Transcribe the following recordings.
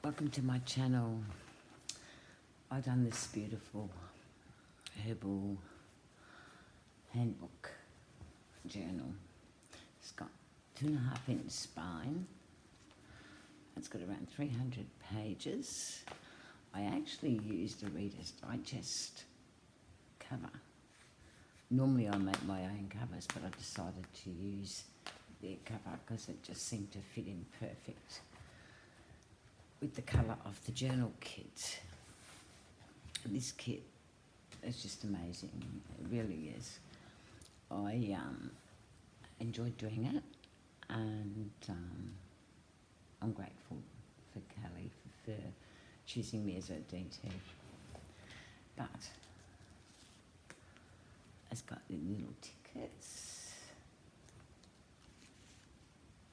Welcome to my channel. I've done this beautiful herbal handbook journal. It's got 2.5-inch spine. It's got around 300 pages. I actually used a Reader's Digest cover. Normally I make my own covers, but I decided to use their cover because it just seemed to fit in perfect with the colour of the journal kit. This kit is just amazing, it really is. I enjoyed doing it, and I'm grateful for Kelly for choosing me as a DT. But it's got the little tickets,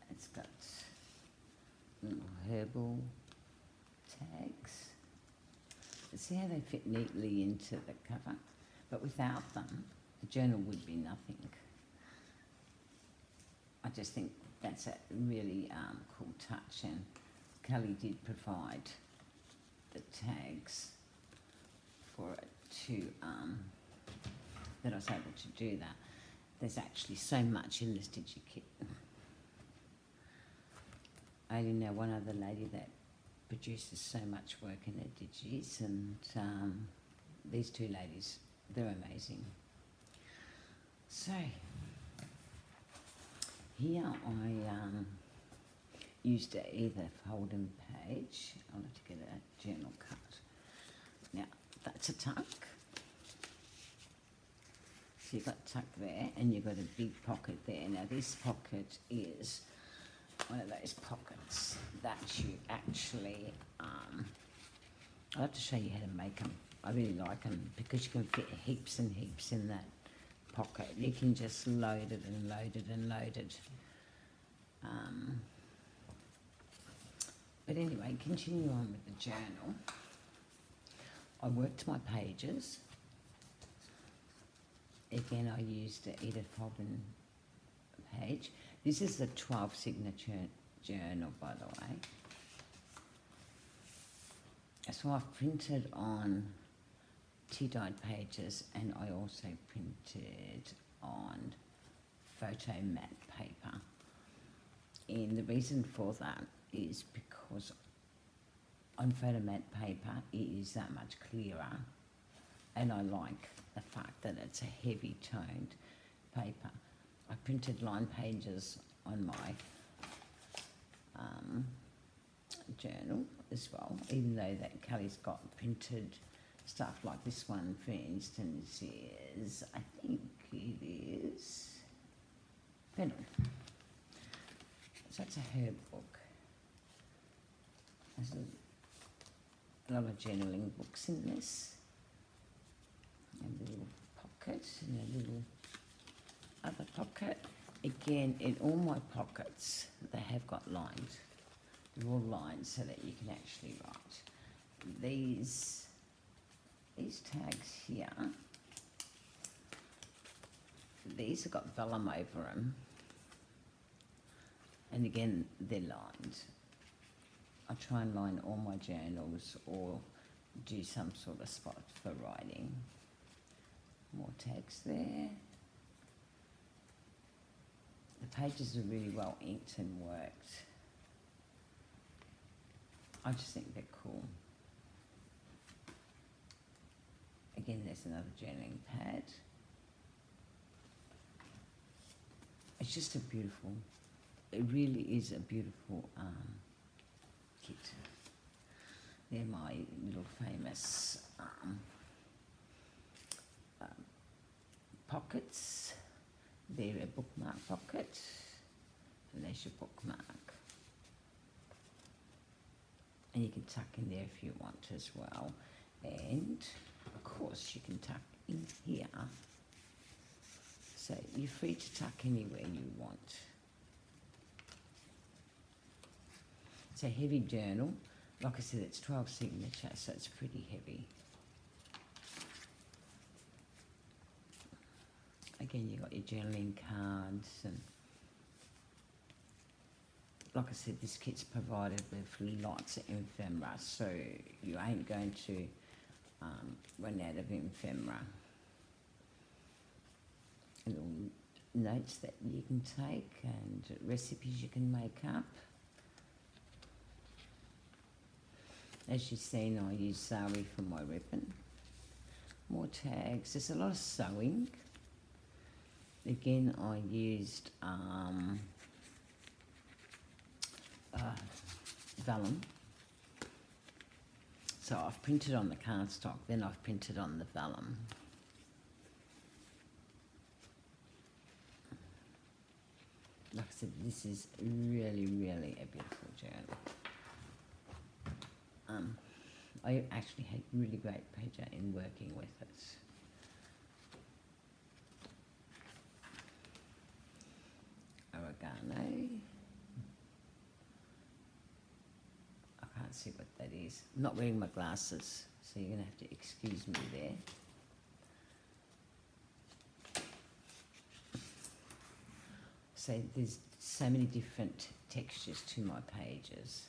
it's got little herbal tags. See how they fit neatly into the cover, but without them the journal would be nothing. I just think that's a really cool touch, and Kelly did provide the tags for it to that I was able to do that. There's actually so much in this DigiKit. I only know one other lady that produces so much work in their digis, and these two ladies, they're amazing. So here I used either folding page. I'll have to get a journal cut. Now that's a tuck. So you've got a tuck there, and you've got a big pocket there. Now this pocket is one of those pockets that you actually, I'll have to show you how to make them. I really like them because you can fit heaps and heaps in that pocket. You can just load it and load it and load it. But anyway, continue on with the journal. I worked my pages. Again, I used either folding page. This is the 12 signature journal, by the way. So I've printed on tea-dyed pages, and I also printed on photo matte paper. And the reason for that is because on photo matte paper it is that much clearer, and I like the fact that it's a heavy toned paper. I printed line pages on my journal as well, even though that Kelly's got printed stuff like this one, for instance, is, I think it is fennel. So it's a herb book. There's a lot of journaling books in this. And a little pocket and a little other pocket. Again, in all my pockets they have got lines. They're all lines so that you can actually write. These tags here, these have got vellum over them, and again they're lined. I try and line all my journals or do some sort of spot for writing. More tags there. The pages are really well inked and worked. I just think they're cool. Again, there's another journaling pad. It's just a beautiful, it really is a beautiful kit. They're my little famous pockets. They're a bookmark pocket, and there's your bookmark. And you can tuck in there if you want as well. And of course you can tuck in here. So you're free to tuck anywhere you want. It's a heavy journal. Like I said, it's 12 signature, so it's pretty heavy. Again, you've got your journaling cards and like I said, this kit's provided with lots of ephemera, so you ain't going to run out of ephemera. Little notes that you can take and recipes you can make up. As you've seen, I use sari for my ribbon. More tags. There's a lot of sewing. Again, I used vellum. So I've printed on the cardstock, then I've printed on the vellum. Like I said, this is really, really a beautiful journal. I actually had really great pleasure in working with it. Oregano. I can't see what that is. I'm not wearing my glasses, so you're going to have to excuse me there. So there's so many different textures to my pages.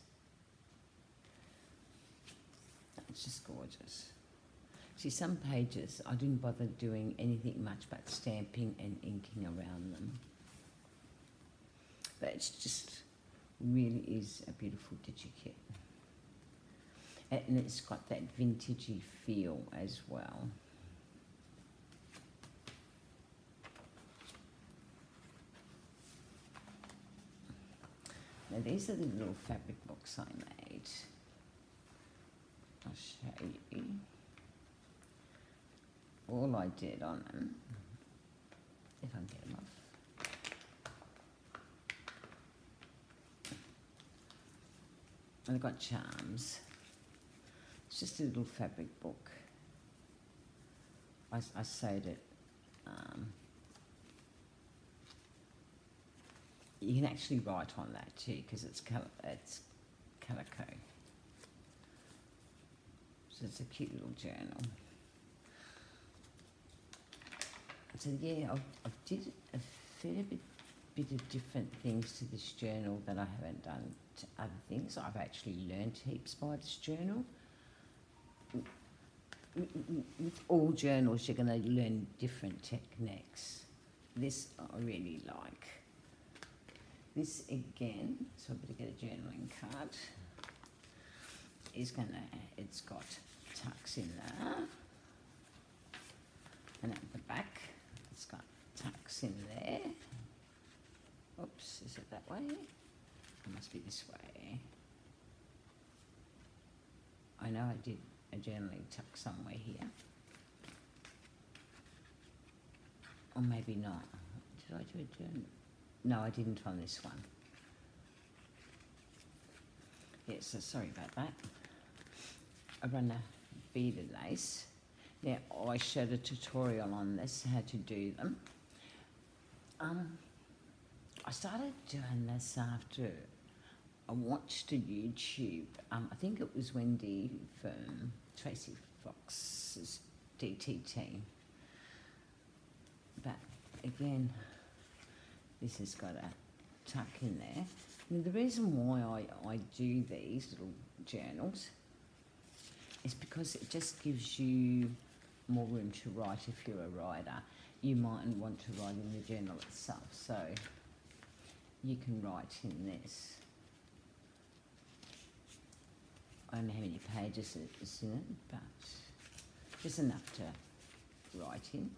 It's just gorgeous. See, some pages I didn't bother doing anything much but stamping and inking around them. But it's just really is a beautiful digikit. And it's got that vintagey feel as well. Now these are the little fabric books I made. I'll show you. All I did on them, if I can get them off. And I've got charms. It's just a little fabric book. I sewed it. You can actually write on that too, because it's calico. So it's a cute little journal. So yeah, I did a fair bit of different things to this journal that I haven't done to other things. I've actually learned heaps by this journal. With all journals, you're going to learn different techniques. This I really like. This again, so I better get a journaling card. It's got tucks in there, and at the back it's got tucks in there. Oops, is it that way? It must be this way. I know I did a journaling tuck somewhere here, or maybe not. Did I do a journal? No, I didn't on this one. Yes, so sorry about that. I run a beaded lace. Now, I showed a tutorial on this, how to do them. I started doing this after I watched a YouTube. I think it was Wendy from Tracy Fox's DTT. But again, this has got a tuck in there. And the reason why I do these little journals is because it just gives you more room to write if you're a writer. You mightn't want to write in the journal itself, so you can write in this. I don't know how many pages it's in it, but just enough to write in.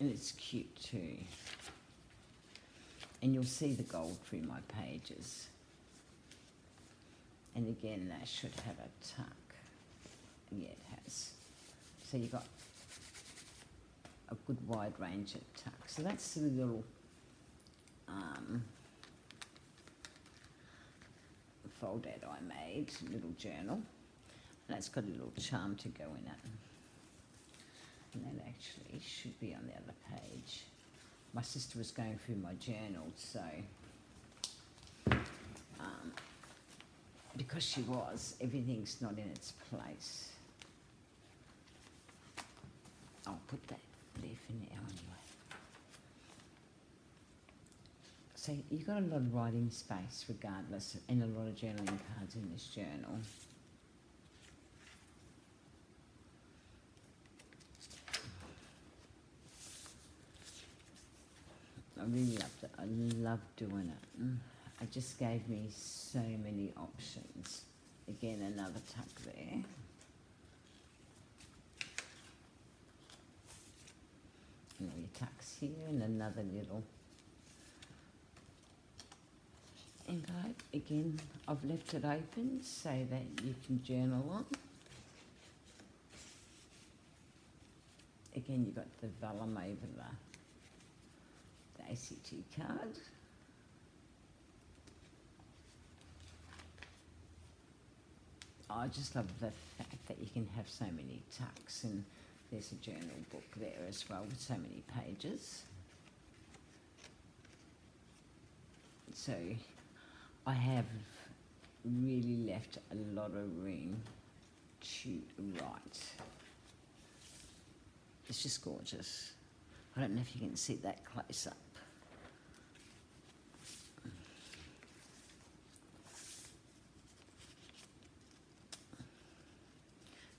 And it's cute too. And you'll see the gold through my pages. And again, that should have a tuck. Yeah, it has. So you've got a good wide range of tucks. So that's the little foldette I made, little journal. And that's got a little charm to go in it. And that actually should be on the other page. My sister was going through my journal, so because she was, everything's not in its place. I'll put that leaf in there anyway. So you've got a lot of writing space regardless, and a lot of journaling cards in this journal. I really loved it. I love doing it. It just gave me so many options. Again, another tuck there. And all your tucks here, and another little envelope. Again, I've left it open so that you can journal on. Again, you've got the vellum over the ACT card. I just love the fact that you can have so many tucks, and there's a journal book there as well with so many pages. So I have really left a lot of room to write. It's just gorgeous. I don't know if you can see that close up.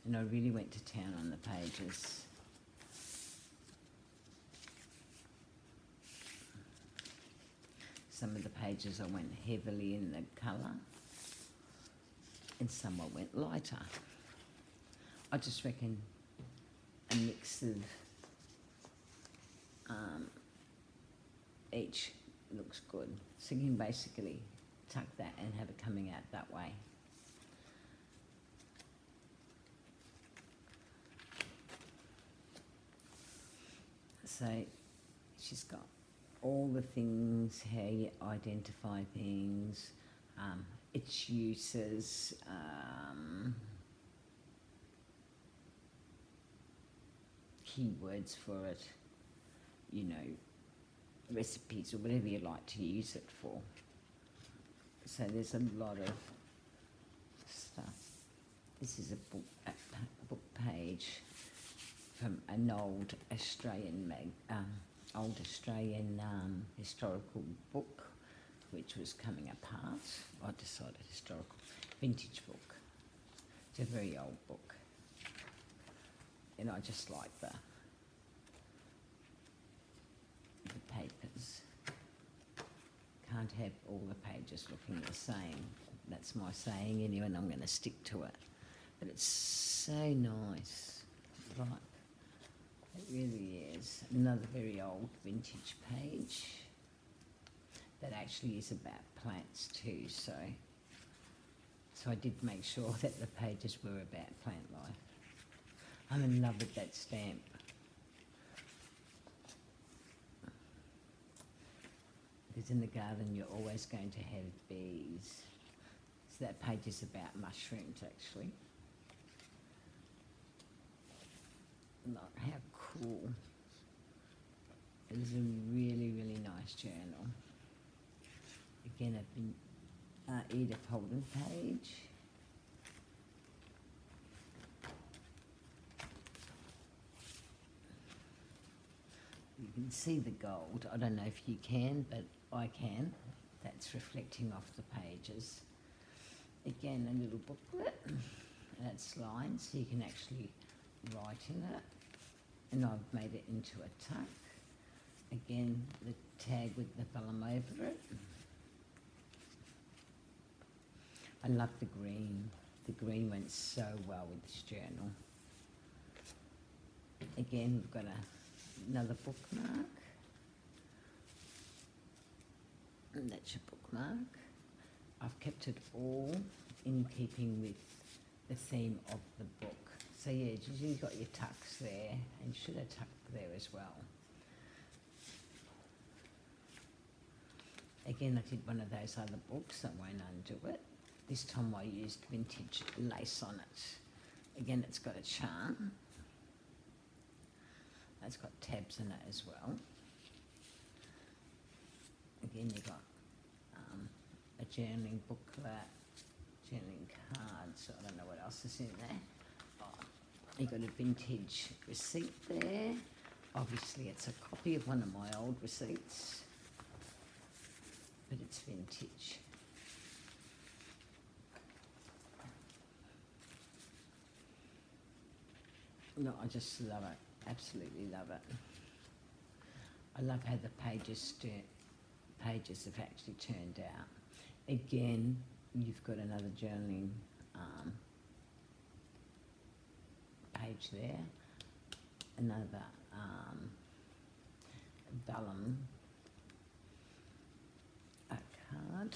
And I really went to town on the pages. Some of the pages I went heavily in the colour, and some I went lighter. I just reckon a mix of each looks good. So you can basically tuck that and have it coming out that way. So she's got all the things, how you identify things, its uses, keywords for it, you know, recipes or whatever you like to use it for. So there's a lot of stuff. This is a book page from an old Australian historical book, which was coming apart. I decided historical vintage book. It's a very old book, and I just like the papers. Can't have all the pages looking the same. That's my saying anyway, and I'm going to stick to it. But it's so nice, right? It really is. Another very old vintage page that actually is about plants too, so I did make sure that the pages were about plant life. I'm in love with that stamp. Because in the garden you're always going to have bees. So that page is about mushrooms actually. Look how cool. It is a really, really nice journal. Again, a Edith Holden page. You can see the gold. I don't know if you can, but I can. That's reflecting off the pages. Again, a little booklet, and it's lined, so you can actually write in it. And I've made it into a tuck. Again, the tag with the vellum over it. I love the green. The green went so well with this journal. Again, we've got another bookmark. And that's your bookmark. I've kept it all in keeping with the theme of the book. So yeah, you've got your tucks there, and you should have tucked there as well. Again, I did one of those other books, I won't undo it. This time I used vintage lace on it. Again, it's got a charm. It's got tabs in it as well. Again, you've got a journaling booklet, journaling cards, I don't know what else is in there. You've got a vintage receipt there. Obviously, it's a copy of one of my old receipts. but it's vintage. No, I just love it, absolutely love it. I love how the pages have actually turned out. Again, you've got another journaling page there, another vellum, a card,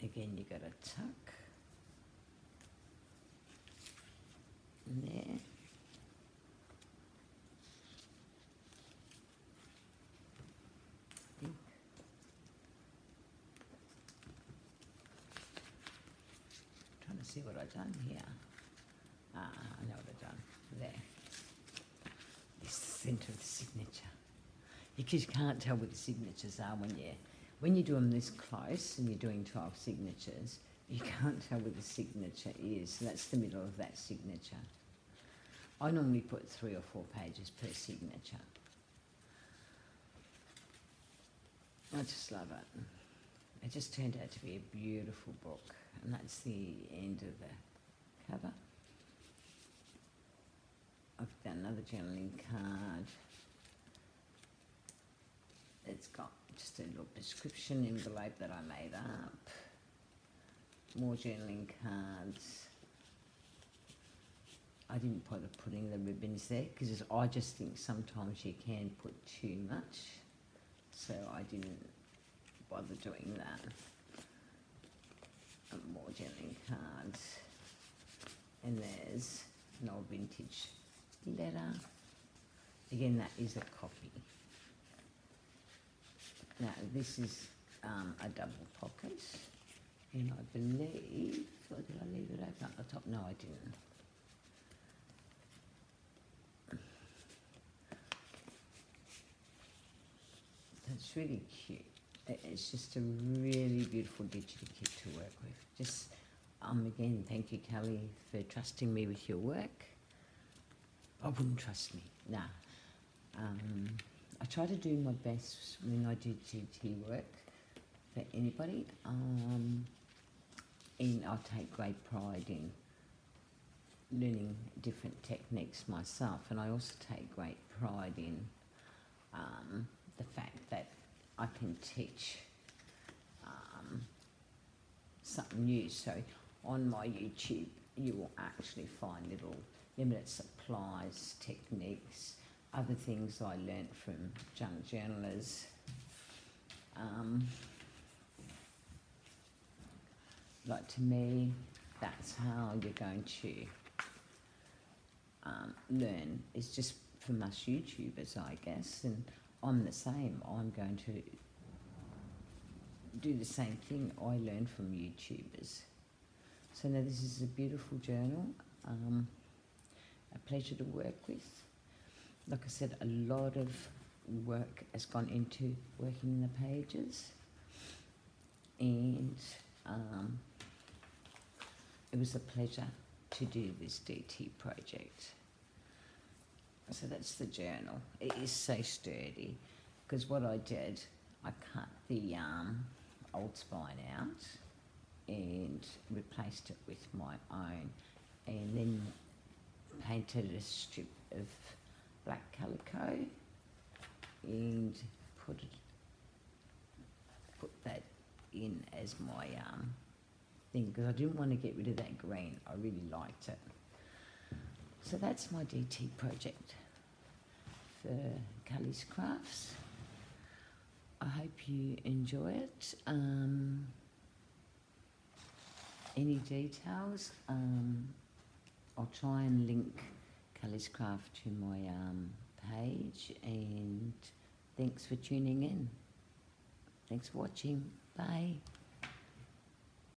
again you got a tuck in there, trying to see what I've done here. I know what I've done there. This is the centre of the signature. Because you can't tell what the signatures are when you do them this close and you're doing 12 signatures, you can't tell what the signature is. So that's the middle of that signature. I normally put 3 or 4 pages per signature. I just love it. It just turned out to be a beautiful book, and that's the end of the cover. I've done another journaling card. It's got just a little description envelope that I made up. More journaling cards. I didn't bother putting the ribbons there because I just think sometimes you can put too much. So I didn't bother doing that. And more journaling cards. And there's an old vintage letter. Again, that is a copy. Now, this is a double pocket, and I believe, or did I leave it open at the top? No, I didn't. That's really cute. It's just a really beautiful digital kit to work with. Just, again, thank you, Kelly, for trusting me with your work. I wouldn't trust me, nah. I try to do my best when I do GT work for anybody, and I take great pride in learning different techniques myself, and I also take great pride in the fact that I can teach something new. So on my YouTube you will actually find little limited supplies, techniques, other things I learnt from junk journalers. Like, to me, that's how you're going to learn. It's just from us YouTubers, I guess, and I'm the same. I'm going to do the same thing I learn from YouTubers. So now this is a beautiful journal, a pleasure to work with. Like I said, a lot of work has gone into working in the pages, and it was a pleasure to do this DT project. So that's the journal. It is so sturdy, because what I did, I cut the old spine out and replaced it with my own, and then painted a strip of black calico and put that in as my thing, because I didn't want to get rid of that green. I really liked it. So that's my DT project for Kelly's Crafts. I hope you enjoy it. Any details, I'll try and link Kelly's Craft to my page, and thanks for tuning in. Thanks for watching. Bye.